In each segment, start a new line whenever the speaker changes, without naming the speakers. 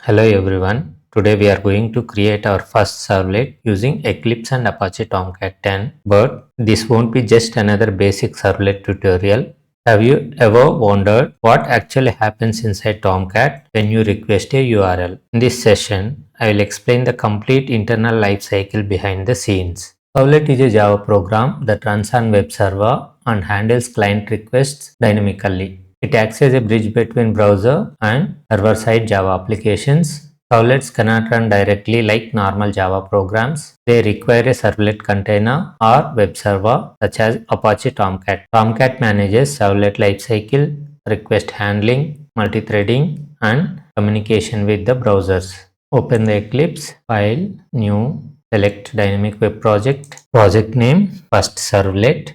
Hello everyone. Today we are going to create our first servlet using Eclipse and Apache Tomcat 10. But this won't be just another basic servlet tutorial. Have you ever wondered what actually happens inside Tomcat when you request a URL? In this session, I will explain the complete internal lifecycle behind the scenes. Servlet is a Java program that runs on web server and handles client requests dynamically. It acts as a bridge between browser and server-side Java applications. Servlets cannot run directly like normal Java programs. They require a servlet container or web server such as Apache Tomcat. Tomcat manages Servlet Lifecycle, request handling, multithreading, and communication with the browsers. Open the Eclipse, File, New, select Dynamic Web Project, project name, First Servlet,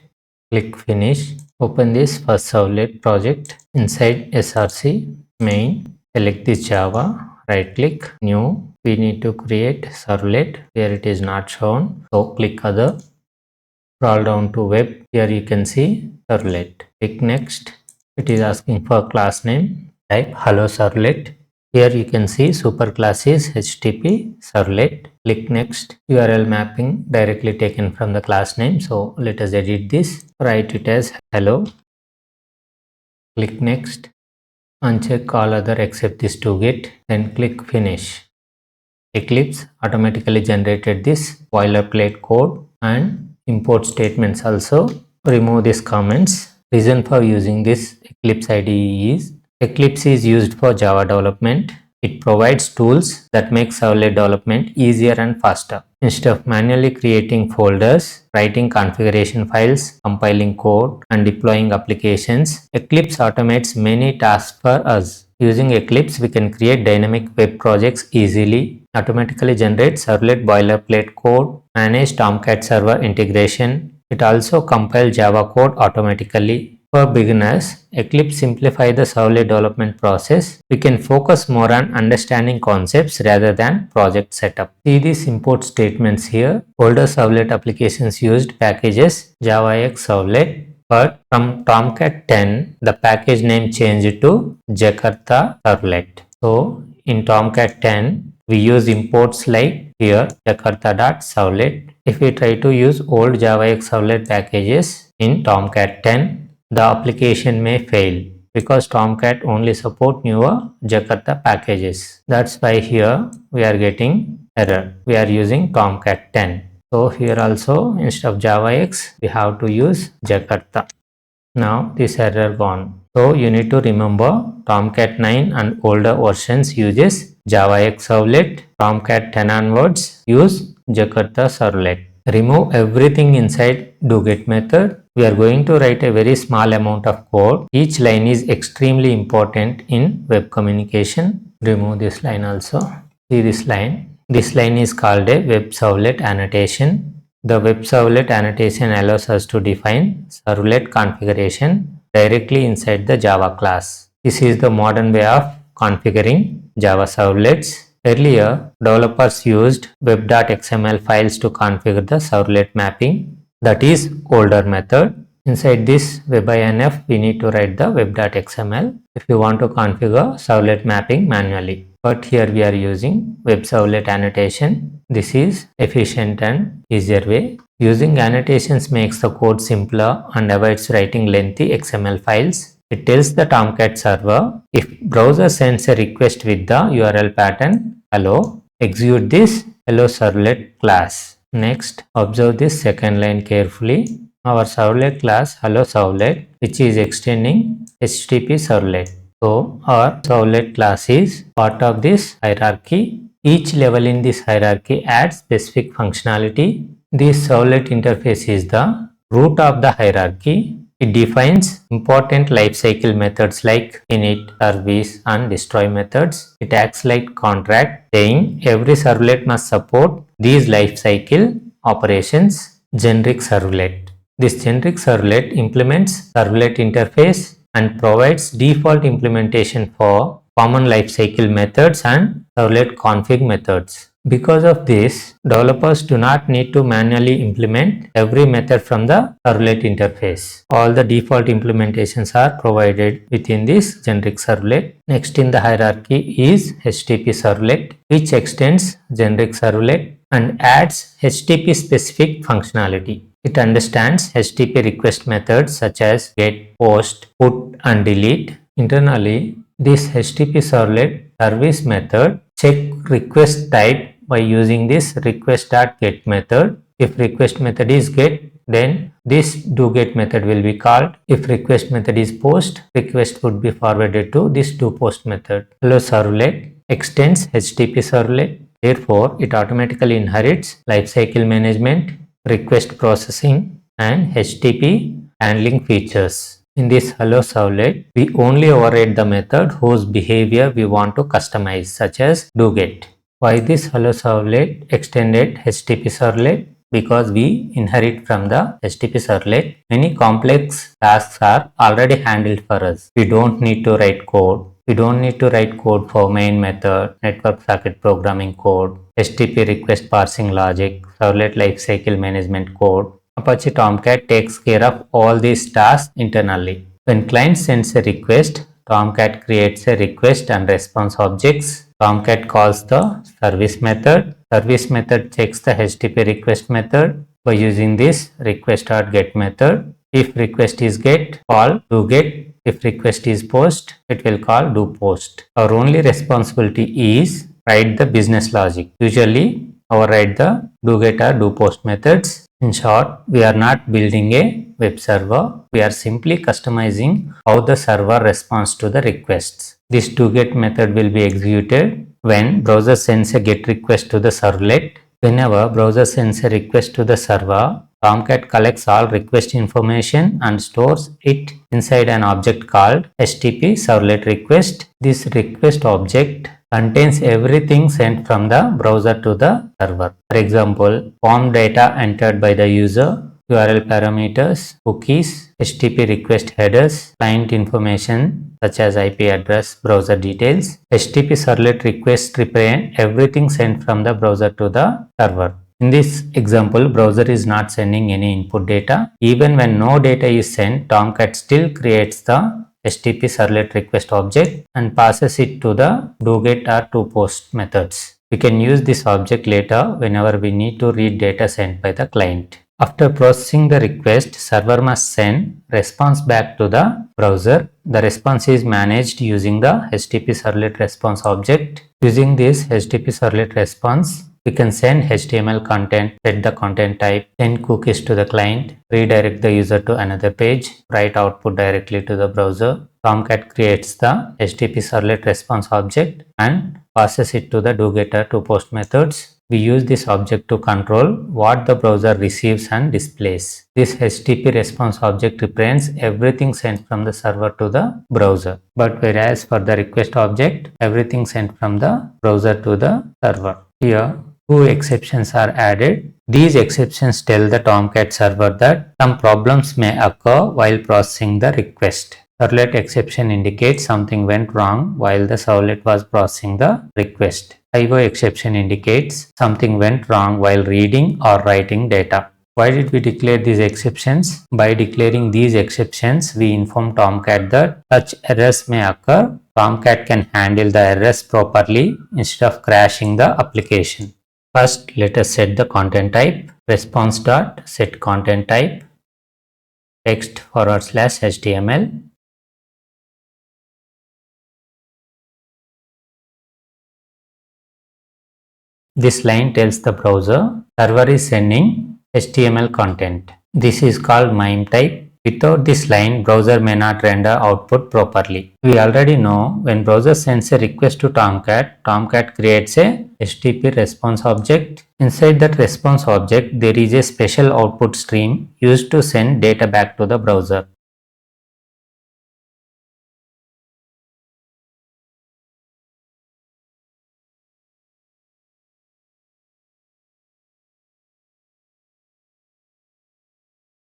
click Finish. Open this First Servlet project. Inside src main, select this Java, right click, new. We need to create servlet. Here it is not shown, so click other. Scroll down to web. Here you can see servlet. Click next. It is asking for class name. Type hello servlet. Here you can see superclass is HttpServlet. Click next. URL mapping directly taken from the class name. So let us edit this. Write it as hello. Click next. Uncheck all other except this to get. Then click finish. Eclipse automatically generated this boilerplate code and import statements also. Remove these comments. Reason for using this Eclipse IDE is Eclipse is used for Java development. It provides tools that make servlet development easier and faster. Instead of manually creating folders, writing configuration files, compiling code, and deploying applications, Eclipse automates many tasks for us. Using Eclipse, we can create dynamic web projects easily, automatically generate servlet boilerplate code, manage Tomcat server integration. It also compiles Java code automatically. For beginners, Eclipse simplifies the servlet development process. We can focus more on understanding concepts rather than project setup. See these import statements here. Older servlet applications used packages javax servlet, but from Tomcat 10, the package name changed to jakarta servlet. So in Tomcat 10, we use imports like here jakarta.servlet. If we try to use old javax servlet packages in Tomcat 10, the application may fail because Tomcat only support newer Jakarta packages. That's why here we are getting error. We are using Tomcat 10. So here also instead of javax we have to use Jakarta. Now this error gone. So you need to remember Tomcat 9 and older versions uses javax servlet. Tomcat 10 onwards use Jakarta servlet. Remove everything inside doGet method. We are going to write a very small amount of code. Each line is extremely important in web communication. Remove this line also. See this line. This line is called a WebServlet annotation. The WebServlet annotation allows us to define servlet configuration directly inside the Java class. This is the modern way of configuring Java servlets. Earlier, developers used web.xml files to configure the servlet mapping. That is older method. Inside this web.inf, we need to write the web.xml if you want to configure servlet mapping manually. But here we are using WebServlet annotation. This is efficient and easier way. Using annotations makes the code simpler and avoids writing lengthy XML files. It tells the Tomcat server if browser sends a request with the URL pattern hello, execute this hello servlet class. Next, observe this second line carefully. Our servlet class hello servlet, which is extending HttpServlet. So our servlet class is part of this hierarchy. Each level in this hierarchy adds specific functionality. This servlet interface is the root of the hierarchy. It defines important lifecycle methods like init, service, and destroy methods. It acts like contract, saying every servlet must support these lifecycle operations. Generic servlet. This generic servlet implements servlet interface and provides default implementation for common lifecycle methods and servlet config methods. Because of this, developers do not need to manually implement every method from the servlet interface. All the default implementations are provided within this generic servlet. Next in the hierarchy is HttpServlet, which extends generic servlet and adds HTTP specific functionality. It understands HTTP request methods such as get, post, put and delete. Internally, this HTTP servlet service method check request type by using this request.get method. If request method is get, then this doGet method will be called. If request method is post, request would be forwarded to this doPost method. Helloworld extends HTTP servlet. Therefore, it automatically inherits lifecycle management, request processing and HTTP handling features. In this Helloworld, we only override the method whose behavior we want to customize, such as doGet. Why this Helloworld extended HTTP servlet? Because we inherit from the HTTP servlet, many complex tasks are already handled for us. We don't need to write code. We don't need to write code for main method, network socket programming code, HTTP request parsing logic, Servlet lifecycle management code. Apache Tomcat takes care of all these tasks internally. When client sends a request, Tomcat creates a request and response objects. Tomcat calls the service method. Service method checks the HTTP request method by using this request.get method. If request is get, call doGet. If request is post, it will call doPost. Our only responsibility is write the business logic. Usually, override the doGet or doPost methods. In short, we are not building a web server. We are simply customizing how the server responds to the requests. This doGet method will be executed when browser sends a GET request to the servlet. Whenever browser sends a request to the server, Tomcat collects all request information and stores it inside an object called HttpServletRequest. This request object contains everything sent from the browser to the server. For example, form data entered by the user, URL parameters, cookies, HTTP request headers, client information such as IP address, browser details. HTTP servlet request represent everything sent from the browser to the server. In this example, browser is not sending any input data. Even when no data is sent, Tomcat still creates the HTTP servlet request object and passes it to the doGet or doPost methods. We can use this object later whenever we need to read data sent by the client. After processing the request, server must send response back to the browser. The response is managed using the HttpServletResponse object. Using this HttpServletResponse, we can send HTML content, set the content type, send cookies to the client, redirect the user to another page, write output directly to the browser. Tomcat creates the HttpServletResponse object and passes it to the doGet or doPost methods. We use this object to control what the browser receives and displays. This HTTP response object represents everything sent from the server to the browser. But whereas for the request object, everything sent from the browser to the server. Here, two exceptions are added. These exceptions tell the Tomcat server that some problems may occur while processing the request. Servlet exception indicates something went wrong while the servlet was processing the request. IO exception indicates something went wrong while reading or writing data. Why did we declare these exceptions? By declaring these exceptions, we inform Tomcat that such errors may occur. Tomcat can handle the errors properly instead of crashing the application. First, let us set the content type. Response.setContentType text/HTML. This line tells the browser server is sending HTML content. This is called MIME type. Without this line, browser may not render output properly. We already know when browser sends a request to Tomcat, Tomcat creates a HTTP response object. Inside that response object, there is a special output stream used to send data back to the browser.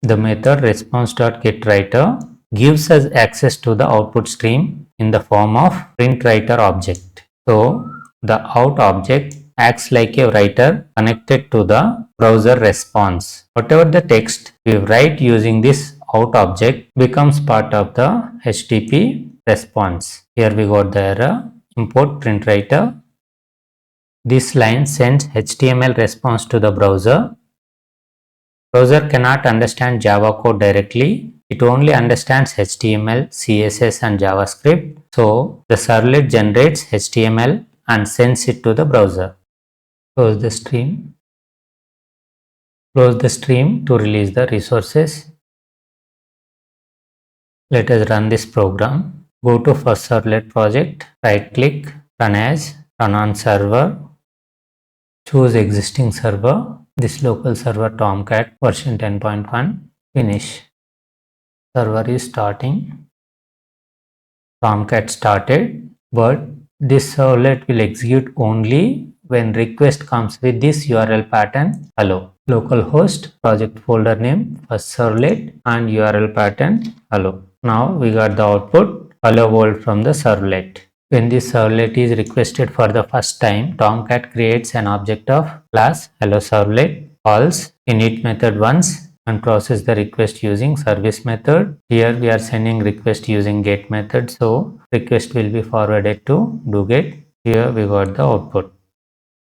The method response.getWriter gives us access to the output stream in the form of Printwriter object. So the out object acts like a writer connected to the browser response. Whatever the text we write using this out object becomes part of the HTTP response. Here we got the error. Import Printwriter. This line sends HTML response to the browser. Browser cannot understand Java code directly. It only understands HTML, CSS and JavaScript. So the servlet generates HTML and sends it to the browser. Close the stream. Close the stream to release the resources. Let us run this program. Go to First Servlet project, right click, run as, run on server, choose existing server, this local server Tomcat version 10.1, finish. Server is starting. Tomcat started, but this servlet will execute only when request comes with this URL pattern hello. Localhost, project folder name, First Servlet and URL pattern hello. Now we got the output hello world from the servlet. When this servlet is requested for the first time, Tomcat creates an object of class HelloServlet, calls init method once and process the request using service method. Here we are sending request using get method, so request will be forwarded to doGet. Here we got the output.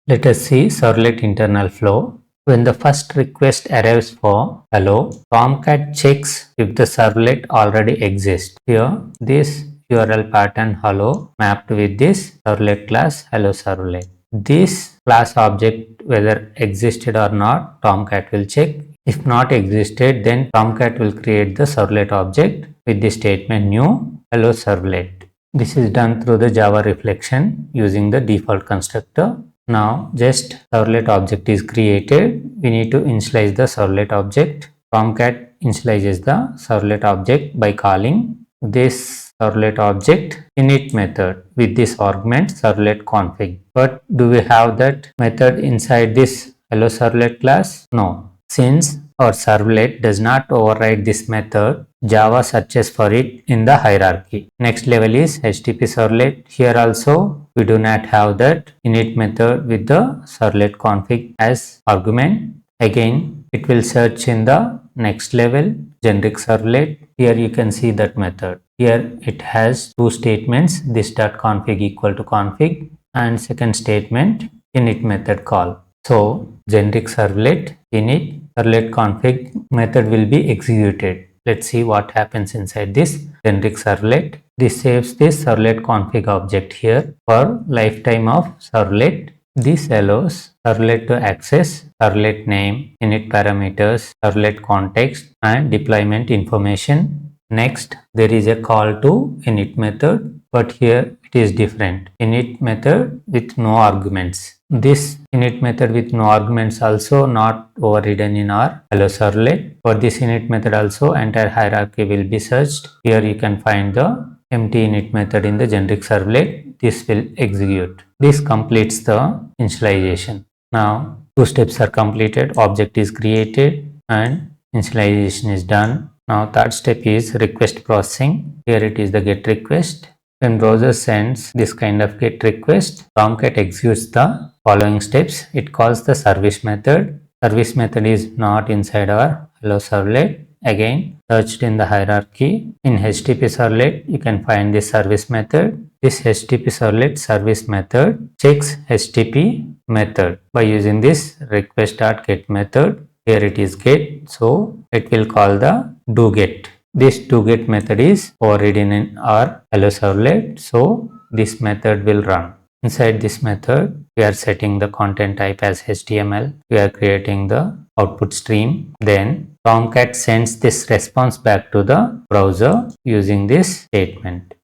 Let us see servlet internal flow. When the first request arrives for hello, Tomcat checks if the servlet already exists. Here this URL pattern hello mapped with this servlet class HelloServlet. This class object whether existed or not, Tomcat will check. If not existed, then Tomcat will create the servlet object with the statement new HelloServlet. This is done through the Java reflection using the default constructor. Now just servlet object is created. We need to initialize the servlet object. Tomcat initializes the servlet object by calling this servlet object init method with this argument servlet config. But do we have that method inside this HelloServlet class? No. Since our servlet does not override this method, Java searches for it in the hierarchy. Next level is HttpServlet. Here also we do not have that init method with the servlet config as argument. Again, it will search in the next level generic servlet. Here you can see that method. Here it has two statements, this.config equal to config and second statement init method call. So generic servlet init servlet config method will be executed. Let's see what happens inside this generic servlet. This saves this servlet config object here for lifetime of servlet. This allows servlet to access servlet name, init parameters, servlet context and deployment information. Next, there is a call to init method, but here it is different. Init method with no arguments. This init method with no arguments also not overridden in our HelloServlet. For this init method also entire hierarchy will be searched. Here you can find the empty init method in the generic servlet. This will execute. This completes the initialization. Now two steps are completed. Object is created and initialization is done. Now third step is request processing. Here it is the get request. When browser sends this kind of get request, Tomcat executes the following steps. It calls the service method. Service method is not inside our HelloServlet. Again, searched in the hierarchy. In HttpServlet, you can find this service method. This HttpServlet service method checks HTTP method by using this request.get method. Here it is get, so it will call the doGet. This doGet method is overridden in our HelloServlet, so this method will run. Inside this method, we are setting the content type as HTML. We are creating the output stream. Then Tomcat sends this response back to the browser using this statement.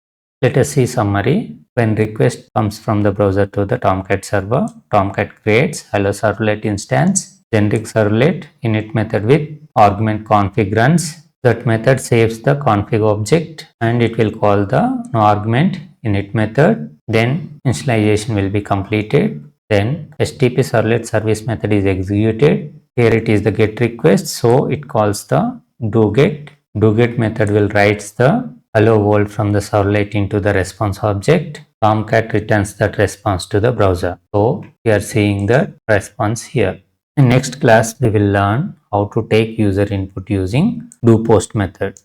Let us see summary. When request comes from the browser to the Tomcat server, Tomcat creates HelloServlet instance, generic servlet init method with argument config runs. That method saves the config object and it will call the no argument init method. Then initialization will be completed. Then HttpServlet service method is executed. Here it is the get request, so it calls the doGet. doGet method will write the hello world from the servlet into the response object. Tomcat returns that response to the browser. So we are seeing the response here. In next class, we will learn how to take user input using doPost method.